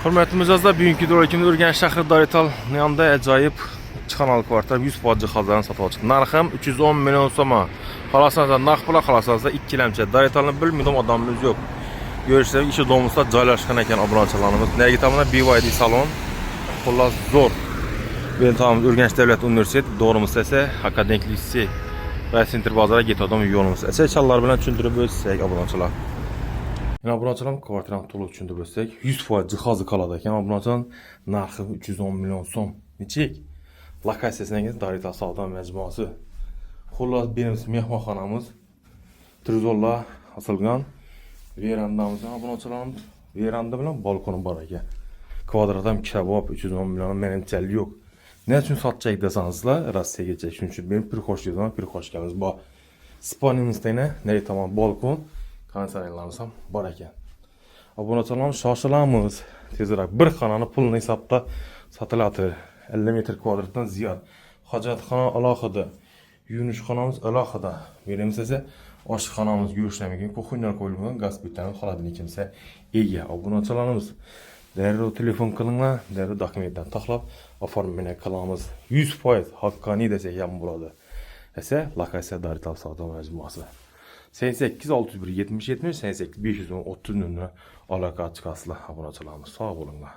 Hürmetli mijozlar, bugünkü videoda Urganch shahri Dorital yonida ajoyib 2 xonali kvartal 100% jihozlarni sotib oldik. Narxim 310 million so'm. Xohlasangiz naqd pul, xohlasangiz ikkilamchi. Doritalni bilmaydigan odamimiz yo'q. Görüşler işi domuzda joylashgan ekan obunachilarimiz. Nega tomonidan BYD salon. Xullas zo'r. Ben tamam Urganch davlat universiteti doğrumuz esa akademik litsey va Center bozoriga ketadigan yo'limiz. Challar bilan tushuntirib o'tsak obunachilar. Yine obunachilar kvartalni to'liq tushuntirib o'tsak 100% jihozi qoladi ekan obunachilar. Narxi 310 million so'm. Nechik? Lokatsiyasingiz Dorital savdo majmuasi. Xullas birimiz mehmonxonamiz. Truzollar asilgan. Verandamiz obunachilarimiz. Veranda bilan balkoni bor ekan. Kvadratdan kabob 310 million menimchal yo'q. Ne için satacak desanızla Rossiyaga geçecek. Çünkü benim bir hoş diyorum, bir hoş geldiniz. Bu spanimizde yine nereye tamam balkon, kanserlerimiz ham bor ekan. Obunachilarimiz shoshilamız. Tezroq bir xonani pulni hisobda sotiladi. 50 metr kvadratdan ziyod. Hojatxona alohida, yuvishxonamiz alohida. Berimiz esa oshxonamiz, yuvishlarga kuxonyalar qo'yilgan, gaz plitani xolodilnikimsa ega. Obunachilarimiz derrov telefon qilinglar, derrov dokumentdan taxlab oformini qilamiz. 100% haqqoniy desak ham bo'ladi. Esa lokatsiya Dorital savdo majmuasi. 88 601 70 70 88 530 aloqa chiqasizlar obunachilarimiz. Sog' bo'linglar.